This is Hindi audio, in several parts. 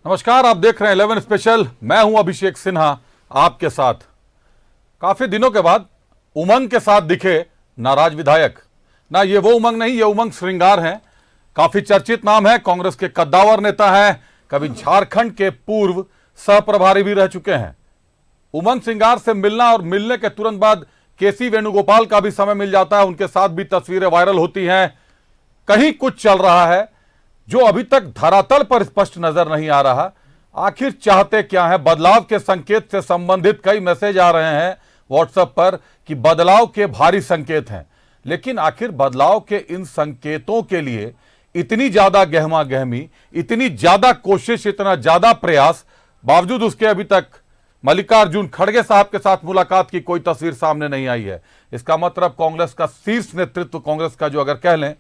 नमस्कार, आप देख रहे हैं 11 स्पेशल। मैं हूं अभिषेक सिन्हा आपके साथ। काफी दिनों के बाद उमंग के साथ दिखे नाराज विधायक। ना ये वो उमंग नहीं, ये उमंग श्रृंगार हैं। काफी चर्चित नाम है, कांग्रेस के कद्दावर नेता हैं, कभी झारखंड के पूर्व सह प्रभारी भी रह चुके हैं। उमंग श्रृंगार से मिलना और मिलने के तुरंत बाद केसी वेणुगोपाल का भी समय मिल जाता है, उनके साथ भी तस्वीरें वायरल होती हैं। कहीं कुछ चल रहा है जो अभी तक धरातल पर स्पष्ट नजर नहीं आ रहा। आखिर चाहते क्या है? बदलाव के संकेत से संबंधित कई मैसेज आ रहे हैं व्हाट्सएप पर कि बदलाव के भारी संकेत हैं, लेकिन आखिर बदलाव के इन संकेतों के लिए इतनी ज्यादा गहमा गहमी, इतनी ज्यादा कोशिश, इतना ज्यादा प्रयास, बावजूद उसके अभी तक मल्लिकार्जुन खड़गे साहब के साथ मुलाकात की कोई तस्वीर सामने नहीं आई है। इसका मतलब कांग्रेस का शीर्ष नेतृत्व, कांग्रेस का जो अगर कह लें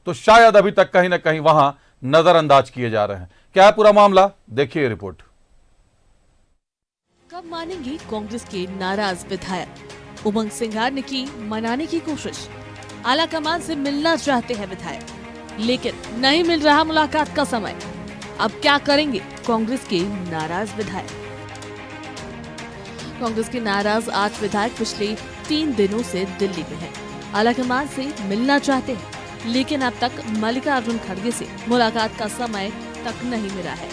तो शायद अभी तक कहीं ना कहीं वहां नजरअंदाज किए जा रहे हैं। क्या है पूरा मामला, देखिए रिपोर्ट। कब मानेंगे कांग्रेस के नाराज विधायक? उमंग सिंघार ने की मनाने की कोशिश। आला कमान से मिलना चाहते हैं विधायक, लेकिन नहीं मिल रहा मुलाकात का समय। अब क्या करेंगे कांग्रेस के नाराज विधायक? कांग्रेस के नाराज 8 विधायक पिछले 3 दिनों से दिल्ली में हैं। आला कमान से मिलना चाहते हैं, लेकिन अब तक मल्लिकार्जुन खड़गे से मुलाकात का समय तक नहीं मिला है।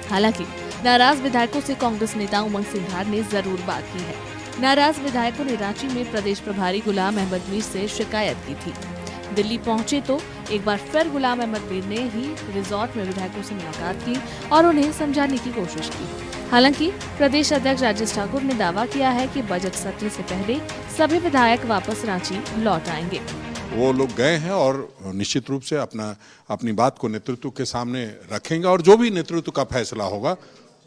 हालांकि नाराज विधायकों से कांग्रेस नेता उमंग सिंघार ने जरूर बात की है। नाराज विधायकों ने रांची में प्रदेश प्रभारी गुलाम अहमद मीर से शिकायत की थी। दिल्ली पहुंचे तो एक बार फिर गुलाम अहमद मीर ने ही रिजॉर्ट में विधायकों से मुलाकात की और उन्हें समझाने की कोशिश की। हालांकि प्रदेश अध्यक्ष राजेश ठाकुर ने दावा किया है कि बजट सत्र से पहले सभी विधायक वापस रांची लौट आएंगे। वो लोग गए हैं और निश्चित रूप से अपनी बात को नेतृत्व के सामने रखेंगे और जो भी नेतृत्व का फैसला होगा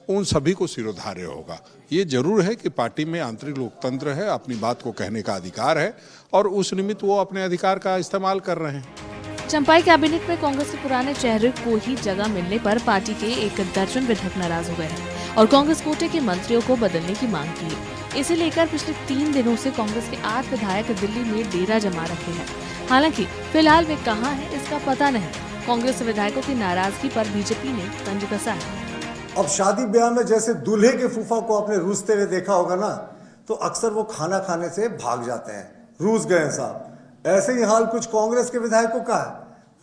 उन सभी को सिरोधार्य होगा। ये जरूर है कि पार्टी में आंतरिक लोकतंत्र है, अपनी बात को कहने का अधिकार है और उस निमित्त वो अपने अधिकार का इस्तेमाल कर रहे हैं। चंपाई कैबिनेट में कांग्रेस के पुराने चेहरे को ही जगह मिलने पर पार्टी के 1 दर्जन विधायक नाराज हो गए हैं और कांग्रेस कोटे के मंत्रियों को बदलने की मांग की है। इसे लेकर पिछले 3 दिनों से कांग्रेस के 8 विधायक दिल्ली में डेरा जमा रखे हैं। हालांकि फिलहाल वे कहां हैं इसका पता नहीं। कांग्रेस विधायकों की नाराजगी पर बीजेपी ने तंज कसा है। अब शादी ब्याह में जैसे दूल्हे के फूफा को आपने रूसते हुए देखा होगा ना, तो अक्सर वो खाना खाने से भाग जाते हैं, रूस गए साहब। ऐसे ही हाल कुछ कांग्रेस के विधायकों का है,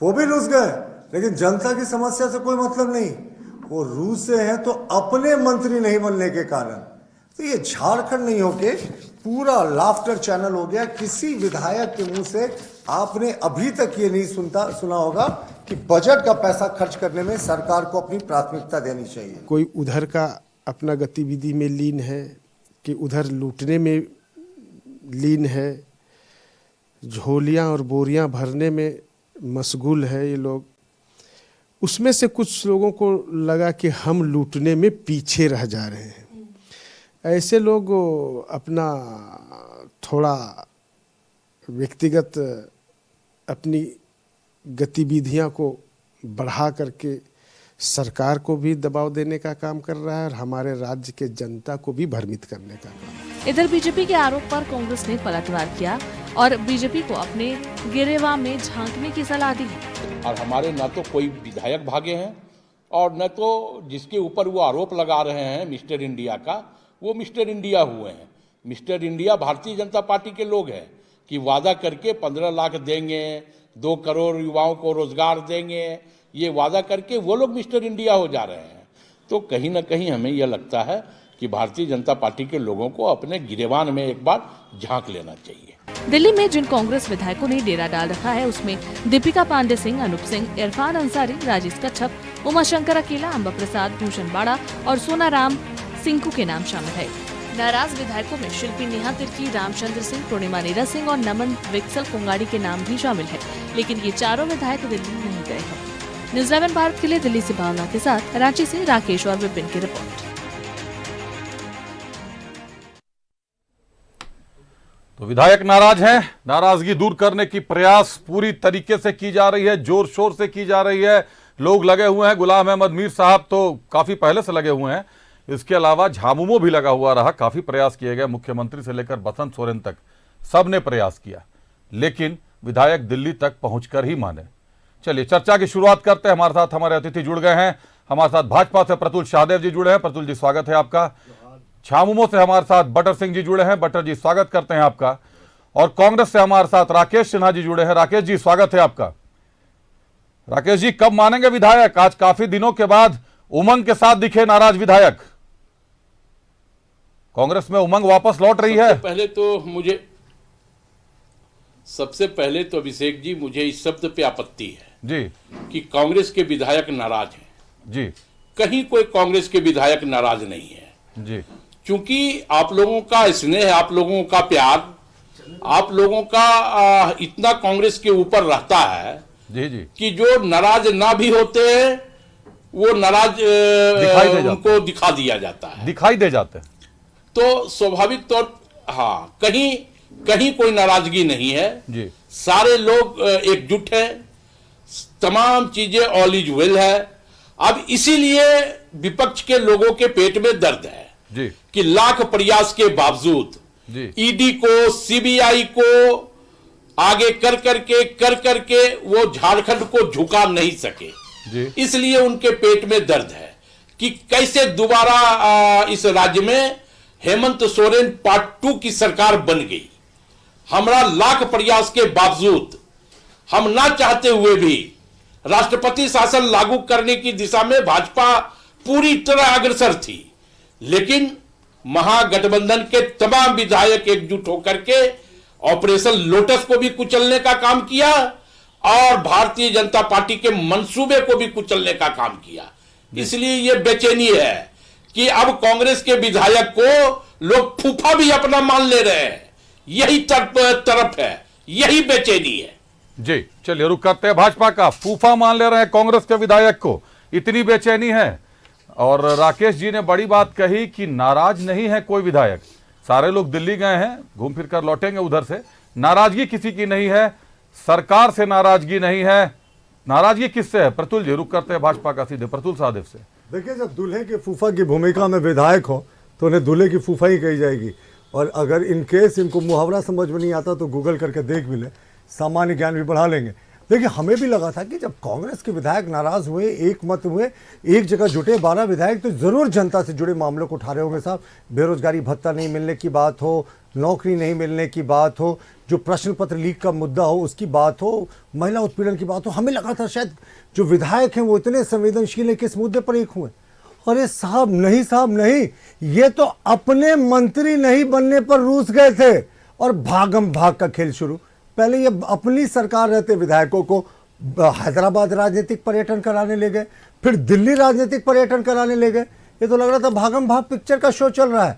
वो भी रूस गए, लेकिन जनता की समस्या से कोई मतलब नहीं। वो रूस से हैं तो अपने मंत्री नहीं बनने के कारण। तो ये झारखंड नहीं होके पूरा लाफ्टर चैनल हो गया। किसी विधायक के मुंह से आपने अभी तक ये नहीं सुना होगा कि बजट का पैसा खर्च करने में सरकार को अपनी प्राथमिकता देनी चाहिए। कोई उधर का अपना गतिविधि में लीन है कि उधर लूटने में लीन है, झोलियां और बोरियां भरने में मशगूल है ये लोग। उसमें से कुछ लोगों को लगा कि हम लूटने में पीछे रह जा रहे हैं। ऐसे लोग अपना थोड़ा व्यक्तिगत अपनी गतिविधियां को बढ़ा करके सरकार को भी दबाव देने का काम कर रहा है और हमारे राज्य के जनता को भी भ्रमित करने का काम। इधर बीजेपी के आरोप पर कांग्रेस ने पलटवार किया और बीजेपी को अपने गिरेवा में झांकने की सलाह दी है। और हमारे न तो कोई विधायक भागे हैं और न तो जिसके ऊपर वो आरोप लगा रहे हैं मिस्टर इंडिया का, वो मिस्टर इंडिया हुए हैं। Mister India Bharatiya Janata party के लोग हैं कि वादा करके 15 लाख देंगे, 2 करोड़ युवाओं को रोजगार देंगे, ये वादा करके वो लोग मिस्टर इंडिया हो जा रहे हैं। तो कहीं ना कहीं हमें यह लगता है कि भारतीय जनता पार्टी के लोगों को अपने गिरेबान में एक बार झांक लेना चाहिए। दिल्ली में जिन कांग्रेस विधायकों ने डेरा डाल रखा है उसमें दीपिका पांडे सिंह, अनूप सिंह, इरफान अंसारी, राजेश कच्छप, उमाशंकर अकेला, अंबा प्रसाद, भूषण बाड़ा और सोनाराम सिंकू के नाम शामिल है। नाराज विधायकों में शिल्पी नेहा तिर्की, रामचंद्र सिंह, पूर्णिमा नीरज सिंह और नमन विक्सल कोंगाड़ी के नाम भी शामिल है, लेकिन ये चारों विधायक दिल्ली नहीं गए हैं। न्यूज़ 11 भारत के लिए दिल्ली से भावना के साथ रांची से राकेश और विपिन की रिपोर्ट। तो विधायक नाराज हैं, नाराजगी दूर करने की प्रयास पूरी तरीके से की जा रही है, जोर शोर से की जा रही है। लोग लगे हुए हैं, गुलाम अहमद मीर साहब तो काफी पहले से लगे हुए हैं। इसके अलावा झामुमो भी लगा हुआ रहा, काफी प्रयास किए गए, मुख्यमंत्री से लेकर बसंत सोरेन तक सबने प्रयास किया, लेकिन विधायक दिल्ली तक पहुंचकर ही माने। चलिए चर्चा की शुरुआत करते हैं। हमारे साथ हमारे अतिथि जुड़ गए हैं। हमारे साथ भाजपा से प्रतुल शाहदेव जी जुड़े हैं। प्रतुल जी स्वागत है आपका। छामुमो से हमारे साथ बटर सिंह जी जुड़े हैं। बटर जी स्वागत करते हैं आपका। और कांग्रेस से हमारे साथ राकेश सिन्हा जी जुड़े हैं। राकेश जी स्वागत है आपका। राकेश जी, कब मानेंगे विधायक? आज काफी दिनों के बाद उमंग के साथ दिखे नाराज विधायक। कांग्रेस में उमंग वापस लौट रही है। सबसे पहले तो अभिषेक जी, मुझे इस शब्द पे आपत्ति है जी कि कांग्रेस के विधायक नाराज हैं। जी कहीं कोई कांग्रेस के विधायक नाराज नहीं है जी। क्योंकि आप लोगों का स्नेह, आप लोगों का प्यार, आप लोगों का इतना कांग्रेस के ऊपर रहता है जी जी कि जो नाराज ना भी होते हैं वो नाराज उनको दिखा दिया जाता है, दिखाई दे जाते हैं। तो स्वाभाविक तौर कहीं कोई नाराजगी नहीं है जी। सारे लोग एकजुट हैं, तमाम चीजें ऑल इज वेल है। अब इसीलिए विपक्ष के लोगों के पेट में दर्द है जी कि लाख प्रयास के बावजूद जी ईडी को, सीबीआई को आगे कर करके वो झारखंड को झुका नहीं सके जी। इसलिए उनके पेट में दर्द है कि कैसे दोबारा इस राज्य में हेमंत सोरेन पार्ट 2 की सरकार बन गई। हमारा लाख प्रयास के बावजूद, हम ना चाहते हुए भी राष्ट्रपति शासन लागू करने की दिशा में भाजपा पूरी तरह अग्रसर थी, लेकिन महागठबंधन के तमाम विधायक एकजुट होकर के ऑपरेशन लोटस को भी कुचलने का काम किया और भारतीय जनता पार्टी के मंसूबे को भी कुचलने का काम किया। इसलिए यह बेचैनी है कि अब कांग्रेस के विधायक को लोग फूफा भी अपना मान ले रहे हैं। यही तरफ है, यही बेचैनी है जी। चलिए रुक करते हैं। भाजपा का फूफा मान ले रहे हैं कांग्रेस के विधायक को, इतनी बेचैनी है। और राकेश जी ने बड़ी बात कही कि नाराज नहीं है कोई विधायक, सारे लोग दिल्ली गए हैं, घूम फिर कर लौटेंगे उधर से। नाराजगी किसी की नहीं है, सरकार से नाराजगी नहीं है। नाराजगी किससे है? प्रतुल जी, रुक करते हैं भाजपा का सीधे प्रतुल साहदेव से। देखिए, जब दूल्हे के फूफा की भूमिका में विधायक हो तो उन्हें दूल्हे की फूफा ही कही जाएगी। और अगर इन केस इनको मुहावरा समझ में नहीं आता तो गूगल करके देख भी ले, सामान्य ज्ञान भी बढ़ा लेंगे। देखिए, हमें भी लगा था कि जब कांग्रेस के विधायक नाराज हुए, एक मत हुए, एक जगह जुटे 12 विधायक, तो जरूर जनता से जुड़े मामलों को उठा रहे होंगे साहब। बेरोजगारी भत्ता नहीं मिलने की बात हो, नौकरी नहीं मिलने की बात हो, जो प्रश्न पत्र लीक का मुद्दा हो उसकी बात हो, महिला उत्पीड़न की बात हो। हमें लगा था शायद जो विधायक हैं वो इतने संवेदनशील है कि इस मुद्दे पर एक हुए। अरे साहब नहीं, ये तो अपने मंत्री नहीं बनने पर रूस गए थे और भागम भाग का खेल शुरू। पहले ये अपनी सरकार रहते विधायकों को हैदराबाद राजनीतिक पर्यटन कराने ले गए, फिर दिल्ली राजनीतिक पर्यटन कराने ले गए। ये तो लग रहा था भागम भाग पिक्चर का शो चल रहा है।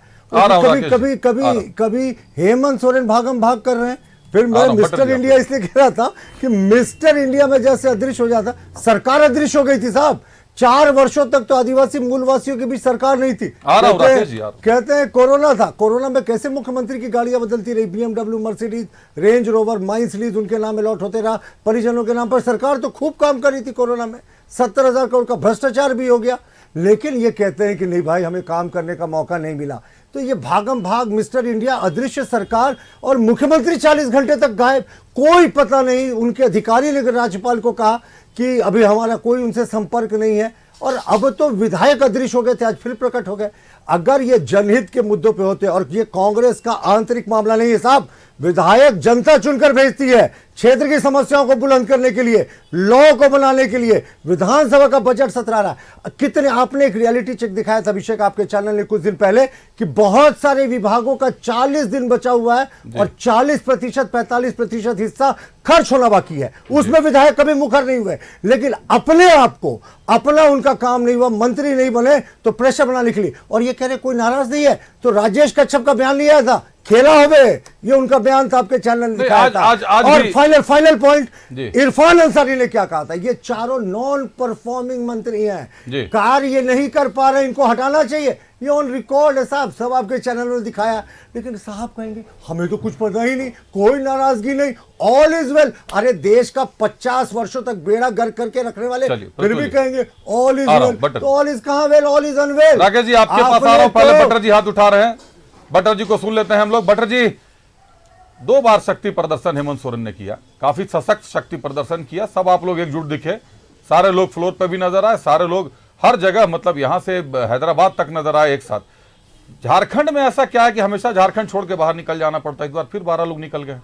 कभी हेमंत सोरेन भागम भाग कर रहे हैं। फिर मैं मिस्टर इंडिया इसलिए कह रहा था कि मिस्टर इंडिया में जैसे अदृश्य हो जाता, सरकार अदृश्य हो गई थी साहब। 4 वर्षों तक तो आदिवासी मूलवासियों के बीच सरकार नहीं थी। कहते हैं कोरोना था। कोरोना में कैसे मुख्यमंत्री की गाड़ियां बदलती रही, BMW, Mercedes, range rover, mines lease उनके नाम अलॉट होते रहा, परिजनों के नाम पर। सरकार तो खूब काम कर रही थी कोरोना में, 70,000 करोड़ का भ्रष्टाचार भी हो गया। लेकिन ये कहते हैं कि नहीं भाई, हमें काम करने का मौका नहीं मिला। तो ये भागम भाग, मिस्टर इंडिया, अदृश्य सरकार और मुख्यमंत्री 40 घंटे तक गायब, कोई पता नहीं। उनके अधिकारी ने राज्यपाल को कहा कि अभी हमारा कोई उनसे संपर्क नहीं है। और अब तो विधायक अदृश्य हो गए थे, आज फिर प्रकट हो गए। अगर ये जनहित के मुद्दों पे होते, और ये कांग्रेस का आंतरिक मामला नहीं है साहब, विधायक जनता चुनकर भेजती है क्षेत्र की समस्याओं को बुलंद करने के लिए, लॉ को बनाने के लिए। विधानसभा का बजट सत्र आ रहा है। कितने, आपने एक रियलिटी चेक दिखाया था अभिषेक आपके चैनल ने कुछ दिन पहले कि बहुत सारे विभागों का 40 दिन बचा हुआ है और 40%, 45% हिस्सा खर्च होना बाकी है। उसमें विधायक कभी मुखर नहीं हुए। लेकिन अपने आप को, अपना उनका काम नहीं हुआ, मंत्री नहीं बने तो प्रेशर बनाने के लिए। और ये कह रहे कोई नाराज नहीं है, तो राजेश कच्छप का बयान लिया था, खेला होवे, ये उनका बयान था, आपके चैनल ने दिखाया था। और फाइनल पॉइंट, इरफान अंसारी ने क्या कहा था, ये चारों नॉन परफॉर्मिंग मंत्री हैं, कार्य नहीं कर पा रहे, इनको हटाना चाहिए। ये ऑन रिकॉर्ड है साहब, सब आपके चैनल में दिखाया। लेकिन साहब कहेंगे हमें तो कुछ पता ही नहीं, कोई नाराजगी नहीं, ऑल इज वेल। अरे देश का 50 वर्षों तक बेड़ा गर्क करके रखने वाले फिर भी कहेंगे ऑल इज वेल। तो ऑल इज कहां well, all is unwell. Rakesh ji आपके पास आ रहा हूं, पहले बटर जी हाथ उठा रहे हैं, बटर जी को सुन लेते हैं हम लोग। बटर जी, 2 बार शक्ति प्रदर्शन हेमंत सोरेन ने किया, काफी सशक्त शक्ति प्रदर्शन किया, सब आप लोग एकजुट दिखे, सारे लोग फ्लोर पे भी नजर आए, सारे लोग हर जगह, मतलब यहां से हैदराबाद तक नजर आए एक साथ। झारखंड में ऐसा क्या है कि हमेशा झारखंड छोड़ के बाहर निकल जाना पड़ता है? इस बार फिर 12 लोग निकल गए,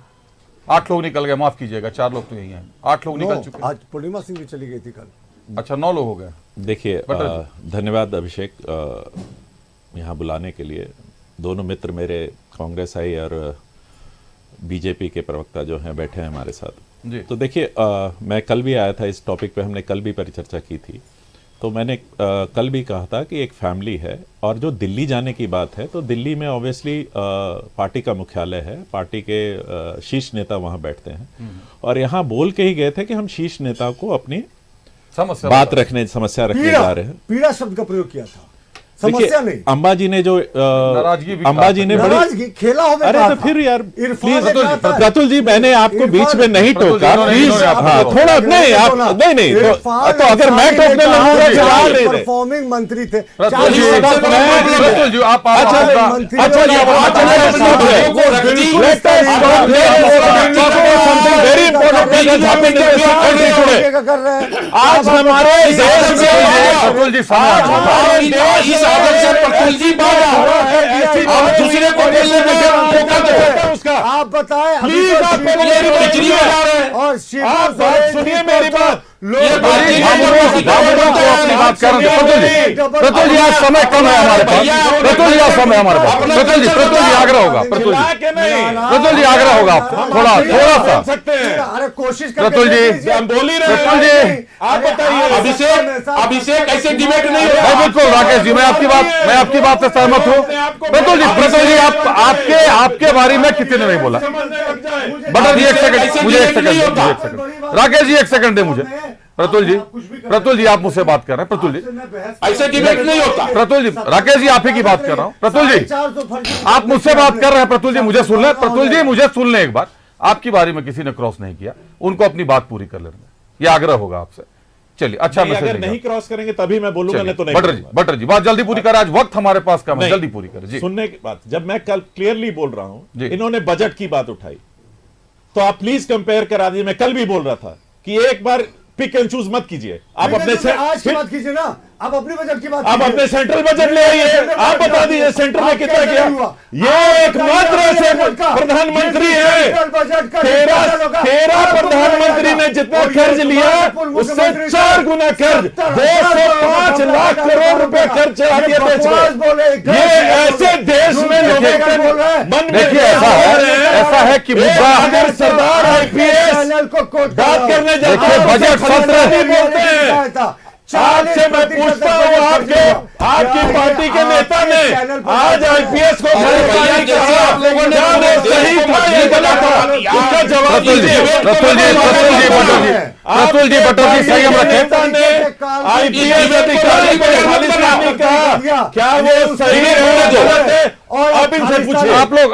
8 लोग निकल गए, माफ कीजिएगा, 4 लोग तो यही हैं, 8 लोग निकल चुके हैं। आज पूर्णिमा सिंह भी चली गई थी कल। अच्छा, 9 लोग हो गए। देखिए, धन्यवाद अभिषेक यहाँ बुलाने के लिए। दोनों मित्र मेरे कांग्रेस आई और बीजेपी के प्रवक्ता जो हैं बैठे हैं हमारे साथ जी। तो देखिए, मैं कल भी आया था इस टॉपिक पे, हमने कल भी परिचर्चा की थी। तो मैंने कल भी कहा था कि एक फैमिली है, और जो दिल्ली जाने की बात है तो दिल्ली में ऑब्वियसली पार्टी का मुख्यालय है, पार्टी के शीर्ष नेता वहाँ बैठते हैं, और यहाँ बोल के ही गए थे कि हम शीर्ष नेता को अपनी समस्या रखने जा रहे हैं। पीड़ा शब्द का प्रयोग किया था, देखिए, समस्या नहीं। अंबाजी ने जो अंबाजी ने नाराजगी खेला हो, अरे तो फिर यार इरफान प्लीज ने कहा था। प्रतुल जी, मैंने आपको बीच में नहीं टोका, प्लीज। हाँ, थोड़ा नहीं, आप नहीं तो अगर मैं टोकने लगूंगा तो आप नहीं रहे। परफॉर्मिंग मंत्री थे। प्रतुल जी, आप अच्छा जी, वेरी इंपॉर्टेंट कर रहे हैं आज हमारे देश में प्रतुल जी, इस आदत से प्रतुल जी आप दूसरे को बोलने में उसका आप बताएं। प्लीज, आप मेरी बिजली में जा रहे हैं, और आप बात सुनिए मेरी बात। अपनी बात कर रहे हैं। प्रतुल जी, आज समय कम है हमारे पास। प्रतुल जी, आज समय हमारे पास। प्रतुल जी आग्रह होगा, प्रतुल जी आग्रह होगा, थोड़ा सा सकते हैं। अरे कोशिश प्रतुल जी, हम बोल ही रहे हैं। प्रतुल जी, आप बताइए, अभिषेक ऐसे डिबेट नहीं होगा। बिल्कुल राकेश जी, मैं आपकी बात से सहमत हूँ। प्रतुल जी, आपके बारे में किसी ने नहीं बोला। बटर जी, एक सेकंड, मुझे एक सेकंड, राकेश जी एक सेकंड दे मुझे। प्रतुल जी, आप मुझसे बात कर रहे हैं। प्रतुल जी, ऐसे डिबेट नहीं होता। प्रतुल जी, राकेश जी आप ही की बात कर रहा हूं। प्रतुल जी, आप मुझसे बात कर रहे हैं। प्रतुल जी, मुझे सुन लें। प्रतुल जी, मुझे सुन लें एक बार। आपकी बारी में किसी ने क्रॉस नहीं किया, उनको अपनी बात पूरी कर लेना, यह आग्रह होगा आपसे। चलिए, अच्छा मैसेज अगर नहीं क्रॉस करेंगे तभी मैं बोलूंगा, नहीं तो नहीं। बटर जी बात जल्दी पूरी करें, आज वक्त हमारे पास कम है, जल्दी पूरी करें जी। सुनने की बात, जब मैं कल क्लियरली बोल रहा हूं, इन्होंने बजट की बात उठाई, तो आप प्लीज कंपेयर करा दीजिए। मैं कल भी बोल रहा था कि एक बार पिक एंड चूज मत कीजिए। आप अपने आज की बात कीजिए ना, आप अपने बजट की बात, आप अपने सेंट्रल बजट ले आइए, आप बता दीजिए सेंटर में कितना किया। ये एकमात्र ऐसे प्रधानमंत्री है, 13 प्रधानमंत्री ने जितना कर्ज लिया उससे 4 गुना कर्ज, 205 लाख करोड़ रुपए खर्च चढ़ा दिया देश में। ये ऐसे देश में लोगों के मन में देखिए, ऐसा है कि मुद्दा अगर सरदार आईपीएस बात करने जाते बजट सत्र बोलते हैं। आज से मैं पूछता हूँ, आपकी पार्टी के नेता ने आज आईपीएस को आप लोगों ने सही था, ये गलत था, उसका जवाब दीजिए। प्रतुल जी, बटर जी संयम रखें। आईपीएस अधिकारी को खालिस्तानी कहा, क्या वो सही है? और आप इनसे पूछिए। आप लोग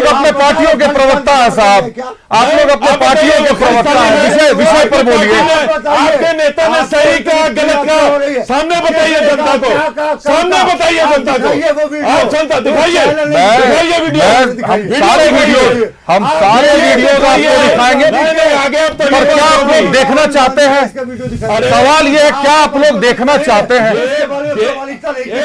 अपने पार्टियों के प्रवक्ता हैं साहब, आप लोग अपने पार्टियों के प्रवक्ता हैं, विषय पर बोलिए। आपके नेता ने सही कहा, गलत कहा, सामने बताइए जनता को, सामने बताइए जनता को। आप जनता दिखाइए वीडियो, हम सारे वीडियो आपको दिखाएंगे। पर क्या आप लोग देखना चाहते हैं? सवाल ये है, क्या आप लोग देखना चाहते हैं?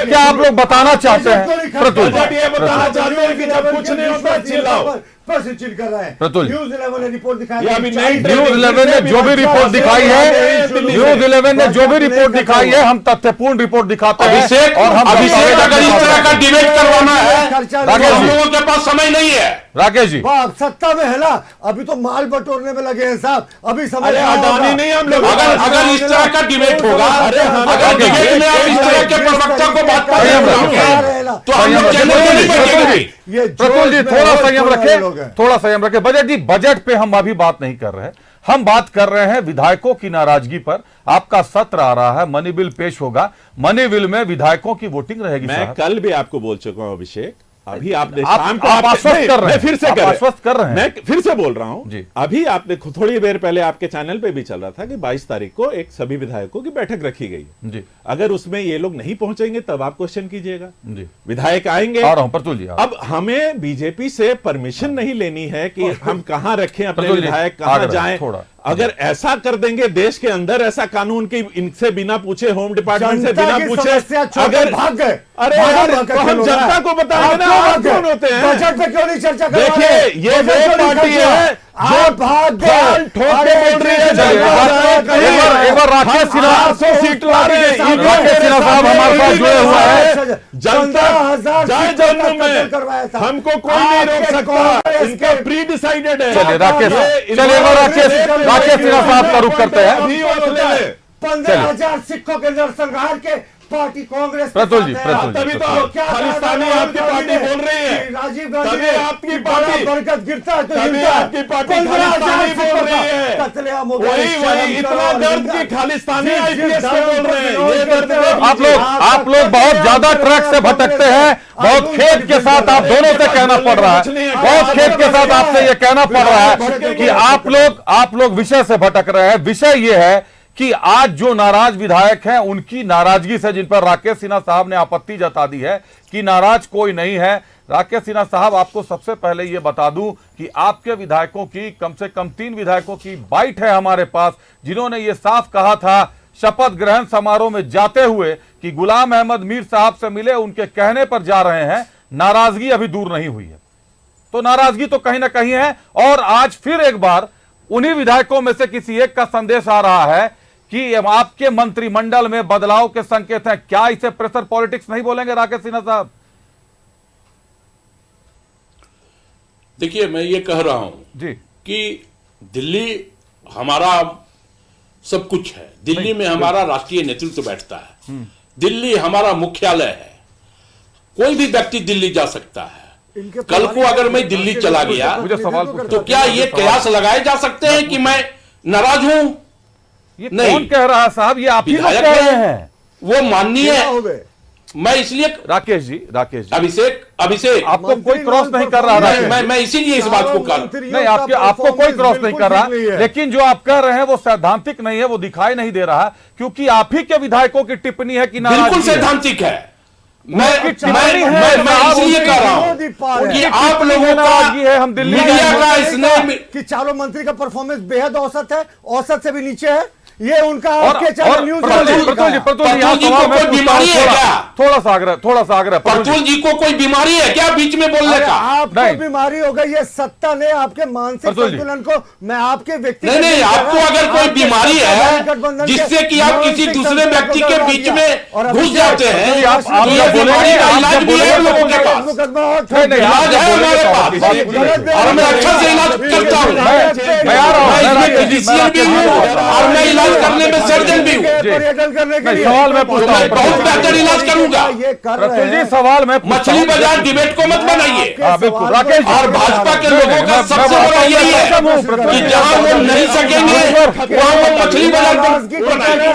क्या आप लोग बताना चाहते हैं? प्रतुल बताना चाहते हैं कि जब कुछ नहीं होता चिल्लाओ। कर रहा है। प्रतुल, न्यूज़ 11 ने रिपोर्ट दिखाई न्यूज़ 11 ने जो भी रिपोर्ट दिखाई है, न्यूज़ 11 ने जो भी रिपोर्ट दिखाई है, हम तथ्यपूर्ण रिपोर्ट दिखाते हैं। और हम अभिषेक, अगर इस तरह का डिबेट करवाना है, राकेश हम जी, लोगों के पास समय नहीं है। राकेश जी, आप सत्ता में है ना, अभी तो माल बटोरने में लगे हैं साहब, अभी समय अरे अडानी नहीं हम लोग। अगर इस तरह का डिबेट होगा, अगर डिबेट में आप इस तरह के प्रवक्ता को बात कर रहे हैं तो हम लोग प्रतुल जी थोड़ा संयम रखें, थोड़ा संयम रखें। बजट पे हम अभी बात नहीं कर रहे हैं, हम बात कर रहे हैं विधायकों की नाराजगी पर। आपका सत्र आ रहा है, मनी बिल पेश होगा, मनी बिल में विधायकों की वोटिंग रहेगी। मैं कल भी आपको बोल चुका हूं अभिषेक, अभी आपने शाम को आश्वस्त कर रहे हैं, फिर से आश्वस्त कर रहे हैं। मैं फिर से बोल रहा हूं जी। अभी आपने थोड़ी देर पहले आपके चैनल पे भी चल रहा था कि 22 तारीख को एक सभी विधायकों की बैठक रखी गई जी। अगर उसमें ये लोग नहीं पहुंचेंगे तब आप क्वेश्चन कीजिएगा। जी, विधायक आएंगे। आ रहा हूं प्रतुल जी। अब हमें बीजेपी से परमिशन नहीं लेनी है कि हम कहां रखें अपने विधायक, कहां जाएं। अगर ऐसा कर देंगे देश के अंदर ऐसा कानून की इनसे बिना पूछे, होम डिपार्टमेंट से बिना पूछे, अगर भाग गए, अरे यार तो हम जनता को बताएंगे ना आप कौन होते हैं। बजट पे क्यों नहीं चर्चा कर रहे? देखिए ये वो पार्टी है जो भाग गाल ठोक के बोल रही है एक बार राकेश सिन्हा, 800 सीट ला रही है। राकेश सिन्हा साहब हमारे साथ जुड़े हुए हैं। जनता जाए जन्म में हमको कोई नहीं रोक सकता, इनका प्री डिसाइडेड है। चलिए राकेश, चलिए एक बार राकेश सिन्हा साहब का रुख करते हैं। 15,000 सिखों के नरसंहार के पार्टी कांग्रेस प्रतुल जी, तभी तो खालिस्तानी आपकी पार्टी बोल रही है। राजीव गांधी तभी आपकी पार्टी बरकत गिरता है तो तभी आपकी पार्टी खालिस्तानी बोल रही है। वही इतना दर्द की खालिस्तानी आईपीएस को बोल रहे हैं। ये दर्द आप लोग बहुत ज्यादा ट्रैक से भटकते हैं। बहुत खेद के साथ आप दोनों से कहना पड़ रहा है, बहुत खेद के साथ आपसे ये कहना पड़ रहा है कि आप लोग विषय से भटक रहे हैं। विषय ये है कि आज जो नाराज विधायक हैं उनकी नाराजगी से, जिन पर राकेश सिन्हा साहब ने आपत्ति जता दी है कि नाराज कोई नहीं है। राकेश सिन्हा साहब, आपको सबसे पहले यह बता दूं कि आपके विधायकों की कम से कम 3 विधायकों की बाइट है हमारे पास, जिन्होंने ये साफ कहा था शपथ ग्रहण समारोह में जाते हुए कि गुलाम अहमद मीर साहब से मिले, उनके कहने पर जा रहे हैं। नाराजगी अभी दूर नहीं हुई है, तो नाराजगी तो कहीं ना कहीं है। और आज फिर एक बार उन्हीं विधायकों में से किसी एक का संदेश आ रहा है कि आपके मंत्रिमंडल में बदलाव के संकेत हैं। क्या इसे प्रेशर पॉलिटिक्स नहीं बोलेंगे राकेश सिन्हा साहब? देखिए, मैं ये कह रहा हूं जी कि दिल्ली हमारा सब कुछ है। दिल्ली में हमारा राष्ट्रीय नेतृत्व बैठता है, दिल्ली हमारा मुख्यालय है। कोई भी व्यक्ति दिल्ली जा सकता है। कल को अगर मैं दिल्ली चला गया मुझे सवाल तो क्या ये कयास लगाए जा सकते हैं कि मैं नाराज हूं? ये नहीं। कौन कह रहा है साहब? ये आप ही लोग विधायक कह रहे हैं। हैं। वो माननीय है। मैं इसलिए राकेश जी अभिषेक आपको कोई क्रॉस नहीं कर रहा राकेश। मैं इसीलिए इस बात को कर नहीं, आपको कोई क्रॉस नहीं कर रहा, लेकिन जो आप कह रहे हैं वो सैद्धांतिक नहीं है, वो दिखाई नहीं दे रहा, क्योंकि आप ही के विधायकों की टिप्पणी है कि बिल्कुल सैद्धांतिक है। मैं इसलिए कह रहा हूं कि आप लोगों का है, हम दिल्ली मीडिया का स्नेह कि चारों मंत्री का परफॉर्मेंस बेहद औसत है, औसत से भी नीचे है। ये उनका आपके और चैनल न्यूज प्रतुल जी, थोड़ा सा आग्रह प्रतुल जी को कोई बीमारी है क्या बीच में बोलने का? आपको बीमारी हो गई, ये सत्ता ने आपके मानसिक संतुलन को, मैं आपके व्यक्ति नहीं, आपको अगर कोई बीमारी है जिससे कि आप किसी दूसरे व्यक्ति के बीच में घुस जाते हैं, ये बीमारी का इलाज भी है लोगों के पास, इलाज है हमारे पास और मैं अच्छा से इलाज करता हूँ। मैं फिजिशियन भी हूँ और मैं इलाज करने में सर्जन भी हूँ। सवाल मैं पूछता हूँ, बहुत बेहतर इलाज करूंगा। प्रतुल जी सवाल मैं मछली बाजार डिबेट को मत बनाइए। बिल्कुल राकेश, और भाजपा के लोगों का सबसे बड़ा यही है कि जहां वो नहीं सकेंगे वहां वो मछली बाजार बनाएंगे।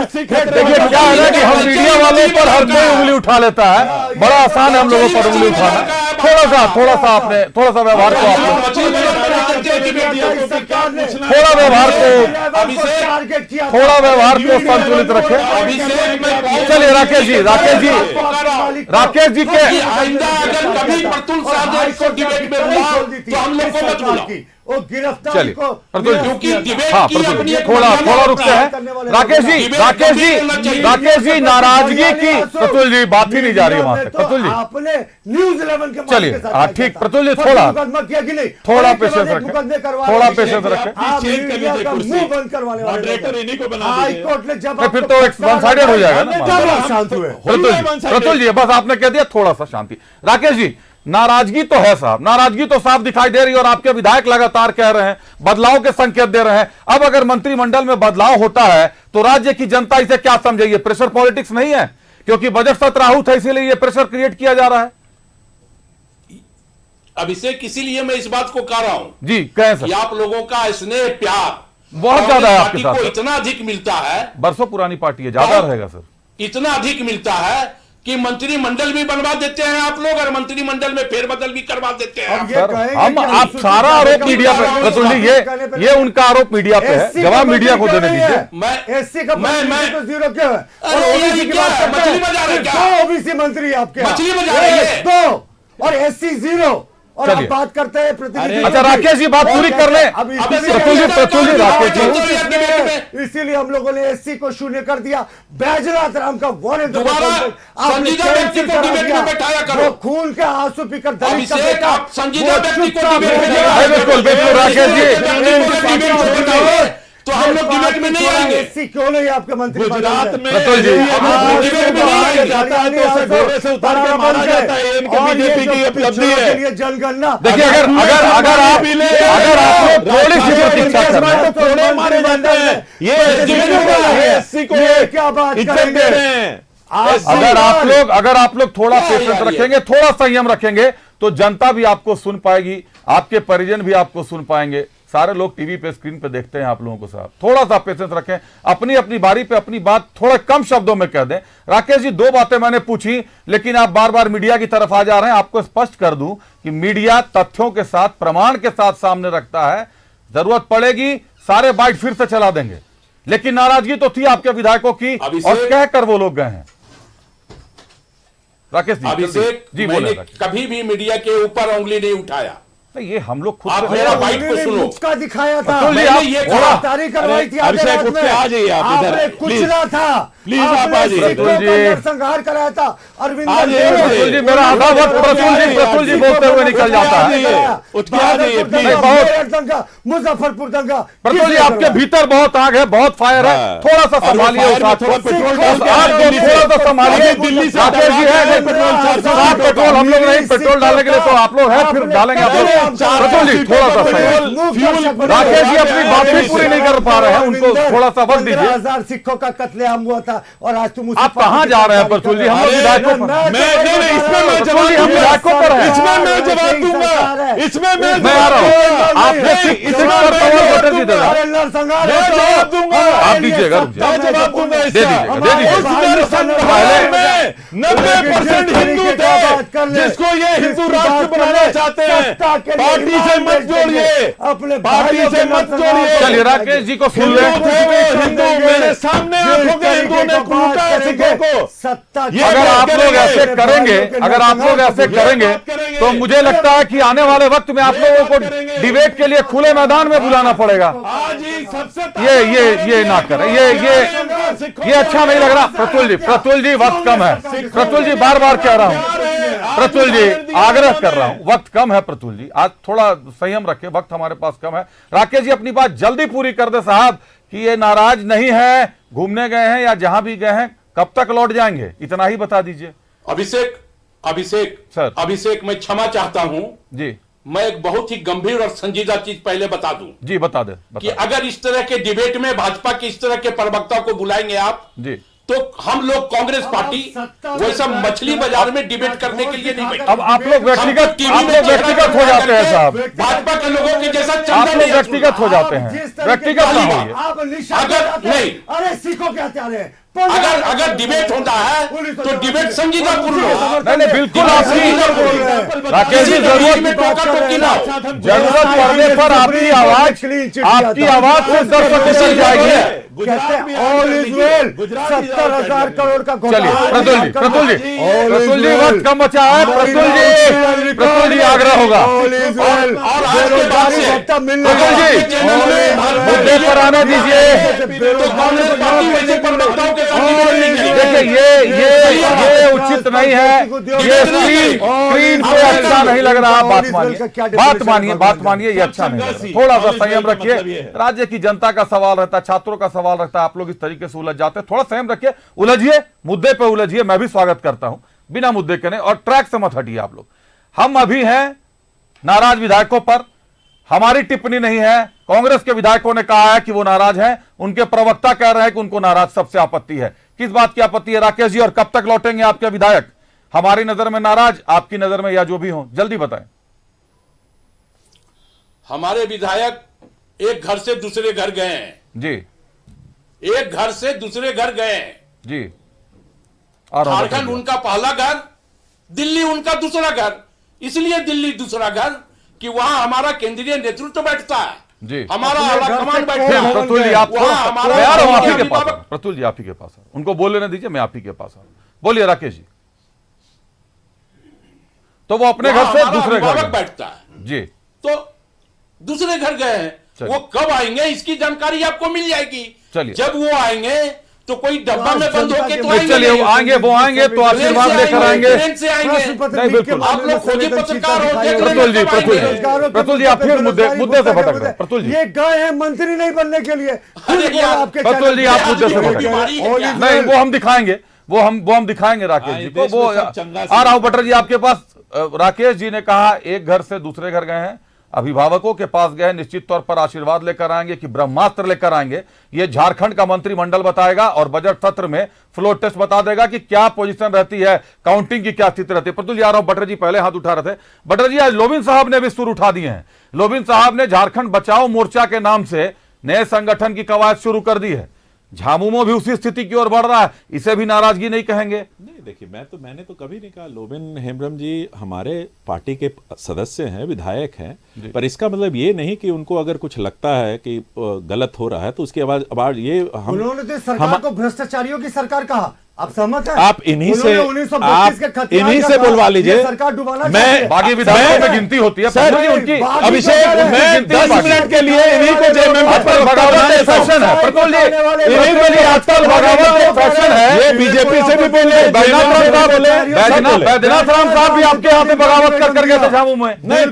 देखिए क्या है ना कि हम मीडिया वालों पर हर कोई उंगली उठा लेता है, बड़ा आसान है हम लोगों पर उंगली उठाना। थोड़ा सा आपने थोड़ा सा व्यवहार को थोड़ा व्यवहार को संतुलित रखें। चलिए राकेश जी के आइंदा अगर कभी प्रतुल साहब को डिबेट में बुलाओ तो हम लोग को मत बुलाओ। वो गिरफ्तार चलिए को क्योंकि डिबेट हाँ, की अपनी एक थोड़ा रुकते हैं। राकेश जी नाराजगी की प्रतुल जी बात ही नहीं जा रही है वहां तक। प्रतुल जी आपने न्यूज 11 के चलिए ठीक, प्रतुल जी थोड़ा पेशेंस रखें, थोड़ा पेशेंस रखें। हाईकोर्ट ने जब फिर तो एक वन साइडेड हो जाएगा ना। शांत हुए। प्रतुल जी बस आपने कह दिया थोड़ा सा शांति। राकेश जी नाराजगी तो है साहब, नाराजगी तो साफ दिखाई दे रही है और आपके विधायक लगातार कह रहे हैं, बदलाव के संकेत दे रहे हैं। अब अगर मंत्रिमंडल में बदलाव होता है तो राज्य की जनता इसे क्या समझेगी? प्रेशर पॉलिटिक्स नहीं है, क्योंकि बजट सत्र आहूत है, इसीलिए ये प्रेशर क्रिएट किया जा रहा है। अभिषेक, इसीलिए मैं इस बात को कह रहा हूं जी कहें सर, कि आप लोगों का स्नेह प्यार बहुत ज्यादा है आपके साथ, इतना अधिक मिलता है, बरसों पुरानी पार्टी है, ज्यादा रहेगा सर, इतना अधिक मिलता है कि मंत्रिमंडल भी बनवा देते हैं आप लोग और मंत्रिमंडल में फेरबदल भी करवा देते हैं। हम आप सारा आरोप मीडिया पे, प्रतुल जी ये उनका आरोप मीडिया पे है, जवाब मीडिया को देने दीजिए। मैं तो जीरो क्यों है? मछली बाजार है क्या? ओबीसी मंत्री आपके मछली बाजार है दो और एससी 0 और चलिए। आप बात करते हैं प्रतिनिधि। अच्छा राकेश जी बात पूरी कर ले। प्रतुल जी राकेश जी, इसीलिए हम लोगों ने एससी को शून्य कर दिया। बैजनाथ राम का दोबारा संजीदा व्यक्ति को डिबेट में बैठाया करो। वो खून के आंसू पीकर दलित का अभिषेक, बेटा, आप संजीदा वो व्यक्ति को चुपचाप डिबेट में बैठ बैठाया गया। बिल्कुल बिल्कुल राकेश जी, तो हम लोग डिबेट में नहीं आएंगे। एससी क्यों नहीं आपके मंत्री गुजरात में प्रतुल जी, डिबेट में नहीं आएंगे। जाता है तो उसे घोड़े से उतार के मारा जाता है। ये इनके बीजेपी की उपलब्धि है। जनगणना देखिए अगर आप लोग थोड़ी सी प्रतीक्षा कर रहे हैं, घोड़े मारे जाते हैं। ये एससी को क्या बात इज्जत करेंगे? दे रहे हैं। अगर आप लोग थोड़ा पेशेंस रखेंगे, थोड़ा संयम रखेंगे, तो जनता भी आपको सुन पाएगी, आपके परिजन भी आपको सुन पाएंगे। सारे लोग टीवी पे स्क्रीन पे देखते हैं आप लोगों को। साहब थोड़ा सा पेशेंस रखें, अपनी अपनी बारी पे अपनी बात थोड़े कम शब्दों में कह दें। राकेश जी, दो बातें मैंने पूछी, लेकिन आप बार बार मीडिया की तरफ आ जा रहे हैं। आपको स्पष्ट कर दूं कि मीडिया तथ्यों के साथ, प्रमाण के साथ सामने रखता है। जरूरत पड़ेगी सारे बाइट फिर से चला देंगे, लेकिन नाराजगी तो थी आपके विधायकों की, और कहकर वो लोग गए हैं। राकेश जी, अभिषेक जी मैंने बोले राकेश। कभी भी मीडिया के ऊपर उंगली नहीं उठाया। ये हम लोग खुद आप से- मेरा बाइट को सुनो। मुक्का दिखाया था। प्रतुल जी, मैंने आप ये थोड़ा- कहा तारीख करवाई थी आधे अभिषेक, रात उठ में। के आ जाइए आप इधर, आपने प्लीज। कुचला था, प्लीज आप आपने आ जाइए। सिखों प्रतुल का जी। नरसंहार कराया था। अरविंद आ जाइए, प्रतुल जी, मेरा आधा वक्त प्रतुल जी बोलते हुए निकल जाता है। उठ के आ जाइए, प्लीज। नहीं, बहुत- दंगा, मुजफ्फरपुर दंगा। प्रतुल जी, किसने आपके करवाया? भीतर बहुत आग है, बहुत फायर है, हाँ। थोड़ा सा संभालिए फायर उस में आग थोड़ा को। पेट्रोल उस डाल आग को दिल्ली से। थोड़ा सा संभालिए। दिल्ली से राकेश जी है नहीं, पेट्रोल चार सौ साफ पेट्रोल हम लोग नहीं, पेट्रोल डालने के लिए तो आप लोग हैं, फिर डालेंगे आप लोग। प्रतुल जी थोड़ा सा संयम। राकेश जी अपनी बात भी पूरी नहीं कर पा रहे हैं, उनको थोड़ा सा वक्त दीजिए। 15,000 सिखों का कत्लेआम हुआ था और आज तुम उसी आप कहां जा रहे हैं प्रतुल जी? हम लोग विधायकों पर इसमें मैं प्रतुल जी, हम विधायकों पर हैं। इसमें मैं जवाब दूंगा। इसमें मैं आ रहा हूं। आपने सिख पर पावर बटन जी देना। मैं जवाब दूंगा। आप दीजिएगा, रुक जाइए। मैं जवाब दूंगा दे दीजिएगा। उस नरसंहार में 90% हिंदू थे, जिसको ये हिंदू राष्ट्र बनाना चाहते हैं। पार्टी से मत जोड़िए, पार्टी से मत जोड़िए। चलिए राकेश जी को सुन ले। हिंदू थे वो, हिंदू मेरे सामने आंखों के हिंदू ने कूटा है सिखों को। अगर आप लोग ऐसे करेंगे, अगर आप लोग ऐसे करेंगे, तो मुझे लगता है कि आने वाले वक्त में आप लोगों को डिबेट के लिए खुले मैदान में बुलाना पड़ेगा। आज ही सबसे ये ना करें, ये अच्छा नहीं लग रहा। प्रतुल जी वक्त कम है। प्रतुल जी बार बार कह रहा हूं, प्रतुल जी आग्रह कर रहा हूं, वक्त कम है। प्रतुल जी आज थोड़ा संयम रखें, वक्त हमारे पास कम है। राकेश जी अपनी बात जल्दी पूरी कर दे साहब, कि ये नाराज नहीं है, घूमने गए हैं या जहां भी गए हैं, कब तक लौट जाएंगे, इतना ही बता दीजिए। अभिषेक सर। अभिषेक मैं क्षमा चाहता हूं। जी मैं एक बहुत ही गंभीर और संजीदा चीज पहले बता दूं जी बता दे, कि अगर इस तरह के डिबेट में भाजपा के इस तरह के प्रवक्ता को बुलाएंगे आप, जी तो हम लोग कांग्रेस पार्टी वैसा मछली बाजार में डिबेट करने के लिए नहीं बैठे। अब आप लोग व्यक्तिगत हो जाते हैं साहब, भाजपा के लोगों के जैसा आप चंदा लोग नहीं व्यक्तिगत हो जाते हैं, व्यक्तिगत ना होइए। आप अगर नहीं, अरे सिखों क्या चाह रहे हैं? अगर डिबेट होता है तो डिबेट संजीदा पूर्ण हो। नहीं बिल्कुल आपकी राकेश जी जरूरत पड़ने पर आपकी आवाज से दर्शक निकल जाएगी। All is well. 70,000 करोड़ का चलिए प्रतुल जी वक्त कम बचा है। प्रतुल जी आग्रह होगा। और आज के बाद से प्रतुल जी मुद्दे पर आने दीजिए। तो कांग्रेस पार्टी वैसे प्रवक्ताओं के साथ डिबेट नहीं करेगी। देखिए ये उचित नहीं है, ये स्क्रीन पे अच्छा नहीं लग रहा। बात मानिए ये अच्छा नहीं लग रहा। थोड़ा सा संयम रखिए। राज्य की जनता का सवाल रहता है, छात्रों का सवाल रहता है, आप लोग इस तरीके से उलझ जाते हैं। थोड़ा संयम रखिए, उलझिए, मुद्दे पे उलझिए। मैं भी स्वागत करता हूं, बिना मुद्दे के नहीं, और ट्रैक से मत हटिए आप लोग। हम अभी हैं नाराज विधायकों पर, हमारी टिप्पणी नहीं है। कांग्रेस के विधायकों ने कहा है कि वो नाराज हैं, उनके प्रवक्ता कह रहे हैं कि उनको नाराज सबसे आपत्ति है। किस बात की आपत्ति है राकेश जी, और कब तक लौटेंगे आपके विधायक? हमारी नजर में नाराज, आपकी नजर में या जो भी हो, जल्दी बताएं। हमारे विधायक एक घर से दूसरे घर गए हैं जी एक घर से दूसरे घर गए हैं जी। आ रहा हूं, झारखंड बताइए। उनका पहला घर, दिल्ली उनका दूसरा घर। इसलिए दिल्ली दूसरा घर कि वहां हमारा केंद्रीय नेतृत्व बैठता है, जी। हमारा आला कमान बैठता है। प्रतुल जी आप वहां हमारा मैं आ रहा हूं आप ही के अभिभावक- पास। प्रतुल जी आप ही के पास, उनको बोल लेने दीजिए, मैं आप ही के पास आ रहा हूं। बोलिए राकेश जी। तो वो अपने घर से दूसरे घर गए। बैठता है जी, तो दूसरे घर गए हैं। वो कब आएंगे इसकी जानकारी आपको मिल जाएगी। चलिए। जब वो आएंगे तो कोई डब्बा में बंद होके तो नहीं, चलिए वो आएंगे तो आशीर्वाद लेकर आएंगे। ट्रेन से आएंगे। नहीं, बिल्कुल। आप लोग खोजी पत्रकार हो, देख लें प्रतुल जी, कब आएंगे। प्रतुल जी आप फिर मुद्दे से भटक रहे हैं। प्रतुल जी, ये गए हैं मंत्री नहीं बनने के लिए। अरे यार, आपके प्रतुल जी आप मुद्दे से ये भटक बीमारी है रहे क्या? हैं। नहीं, वो हम दिखाएंगे, वो हम दिखाएंगे राकेश जी को। वो आ रहा हूं भट्टर जी आपके पास। राकेश जी ने कहा एक घर से दूसरे घर गए हैं, अभिभावकों के पास गए, निश्चित तौर पर आशीर्वाद लेकर आएंगे कि ब्रह्मास्त्र लेकर आएंगे। ये झारखंड का मंत्रिमंडल बताएगा और बजट सत्र में फ्लोर टेस्ट बता देगा कि क्या पोजीशन रहती है, काउंटिंग की क्या स्थिति रहती है। प्रतुल जी आ रहा हूं, भट्टर जी पहले हाथ उठा रहे थे। भट्टर जी आज लोबिन साहब ने भी सुर उठा दिए हैं। लोबिन साहब ने झारखंड बचाओ मोर्चा के नाम से नए संगठन की कवायद शुरू कर दी है। झामुमो भी उसी स्थिति की ओर बढ़ रहा है, इसे भी नाराजगी नहीं कहेंगे? नहीं, देखिए मैंने तो कभी नहीं कहा। लोबिन हेम्ब्रम जी हमारे पार्टी के सदस्य हैं, विधायक हैं, पर इसका मतलब ये नहीं कि उनको अगर कुछ लगता है कि गलत हो रहा है तो उसकी आवाज ये हम उन्होंने तो सरकार को भ्रष्टाचारियों की सरकार कहा। आप सहमत हैं? आप इन्हीं से इन्हीं से बुलवा लीजिए। सरकार डुबाना मैं बागी विधायकों में गिनती होती है सर, उनकी। अभिषेक मैं 10 मिनट के लिए इन्हीं को जेल में आजकल बगावत फैशन है। प्रतुल जी, इन्हीं के लिए आजकल बगावत फैशन है। ये बीजेपी से भी बोले, बैजनाथ राम साहब भी आपके यहाँ पे बगावत कर गए थे झामू में। नहीं,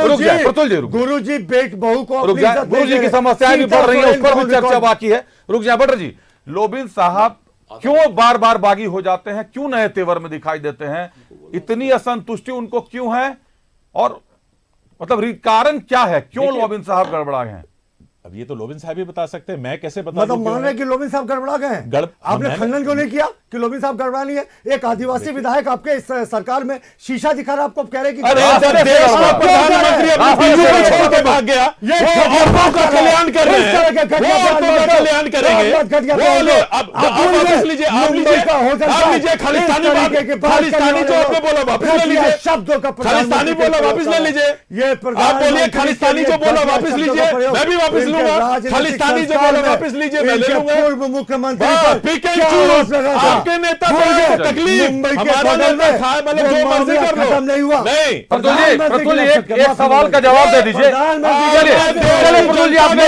रुक जाए प्रतुल जी, गुरु जी बेट बहू को रुक जाए। गुरु जी की समस्याएं भी बढ़ रही है, उस पर भी चर्चा बाकी है। रुक जाए भट्टर जी। लोबिन साहब क्यों बार बार बागी हो जाते हैं, क्यों नए तेवर में दिखाई देते हैं, इतनी असंतुष्टि उनको क्यों है, और मतलब कारण क्या है, क्यों लोबिन साहब गड़बड़ा गए हैं? अब ये तो लोबिन साहब ही बता सकते हैं, मैं कैसे बता मतलब मान रहे कि लोबिन साहब गड़बड़ा गए हैं? आपने खंडन क्यों नहीं किया कि लोबिन साहब गड़बड़ा नहीं है? एक आदिवासी विधायक आपके इस सरकार में शीशा दिखा रहा, आपको कह रहे कि प्रधानमंत्री अपनी छोड़ के भाग गया। औरतों का कल्याण कर रहे हैं, औरतों का कल्याण करेंगे। अब वापस लीजिए, आप लीजिए खालिस्तानी जो आपने बोला वापस ले लीजिए। शब्दों का खालिस्तानी बोला वापस ले लीजिए। ये आप बोलिए खालिस्तानी जो बोला वापस लीजिए, मैं भी वापस लूंगा। खालिस्तानी जो बोला वापस लीजिए, मैं ले लूंगा। पूर्व मुख्यमंत्री आपके नेता को तकलीफ हमारा नेता खाए, मतलब जो मर्जी कर लो। खत्म नहीं हुआ। नहीं प्रतुल जी एक सवाल का जवाब दे दीजिए। चलिए प्रतुल जी आपने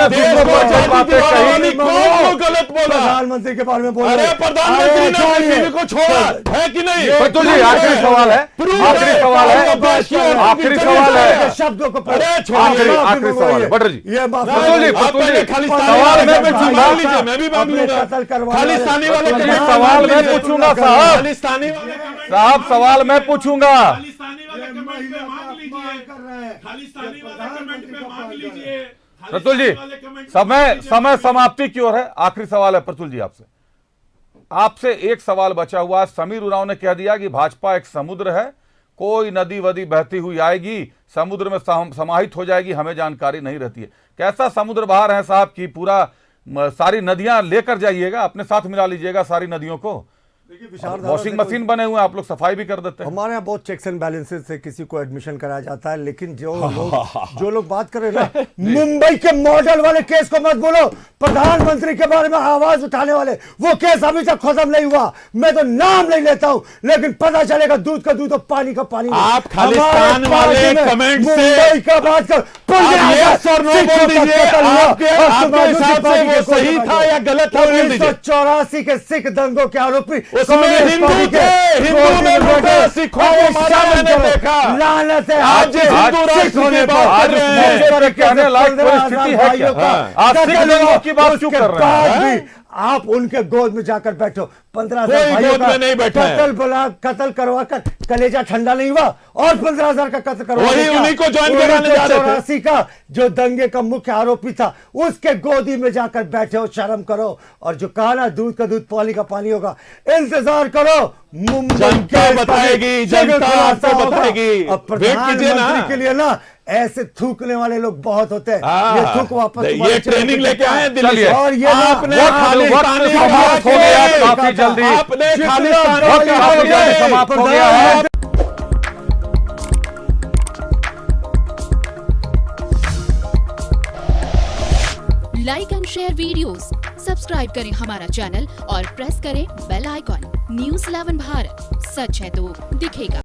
दूसरों को अच्छी बातें कही, कौन गलत बोला? प्रधानमंत्री के बारे में बोला। अरे प्रधानमंत्री ने किसी को छोड़ा है कि नहीं? प्रतुल जी आखिरी सवाल है, आखिरी सवाल है, शब्दों को आखिरी सवाल है भट्टर जी। ये प्रतुल जी सवाल मैं पूछूंगा, मैं भी मांग लूंगा। खालिस्तानी वाले सवाल मैं पूछूंगा साहब, खालिस्तानी साहब सवाल मैं पूछूंगा। प्रतुल जी समय समाप्ति की ओर है, आखिरी सवाल है प्रतुल जी आपसे एक सवाल बचा हुआ है। समीर उरांव ने कह दिया कि भाजपा एक समुद्र है, कोई नदी वदी बहती हुई आएगी, समुद्र में समाहित हो जाएगी, हमें जानकारी नहीं रहती है। कैसा समुद्र बहा रहे हैं साहब की पूरा सारी नदियां लेकर जाइएगा, अपने साथ मिला लीजिएगा सारी नदियों को। वॉशिंग मशीन बने हुए हैं, आप लोग सफाई भी कर देते हैं। हमारे यहाँ बहुत चेक्स एंड बैलेंसेस से किसी को एडमिशन कराया जाता है, लेकिन जो लोग बात कर रहे हैं ना, मुंबई के मॉडल वाले केस को मत बोलो। प्रधानमंत्री के बारे में आवाज उठाने वाले वो केस अभी तक खत्म नहीं हुआ। मैं तो नाम नहीं लेता हूं, लेकिन पता चलेगा दूध का दूध और पानी का पानी। आप खालिस्तान वाले कमेंट से मुंबई का बात कर, आपके हिसाब से वो सही था या गलत था? 1984 के सिख दंगों के आरोपी उसमें हिंदू थे, हिंदू में लूटा, सिखों को मारा मैंने देखा। लानत है आज जिस हिंदू राष्ट्र होने पर आज कहने लायक परिस्थिति है क्या? आज सिख लोगों की बात क्यों कर रहे हैं? आप उनके गोद में जाकर बैठो। 15,000 कोई गोद में नहीं बैठा है। कत्ल करवा कर कलेजा ठंडा नहीं हुआ, और 15,000 का कत्ल करवा वही उन्हीं को ज्वाइन कराने जा रहे थे। 1984 का जो दंगे का मुख्य आरोपी था, उसके गोदी में जाकर बैठे हो, शर्म करो। और जो कहा ना दूध का दूध पानी का पानी होगा, इंतजार करो, जनता बताएगी, जनता आपको बताएगी। प्रधानमंत्री के लिए ना ऐसे थूकने वाले लोग बहुत होते हैं। ये थूक वापस ये ट्रेनिंग लेके आए दिल्ली से। और ये आपने खालिस्तानी समाप्त हो गया काफी जल्दी, आपने खालिस्तानी समाप्त हो गया है। Like and share videos, subscribe करें हमारा चैनल और प्रेस करें बेल आइकॉन। News 11 भारत, सच है तो दिखेगा।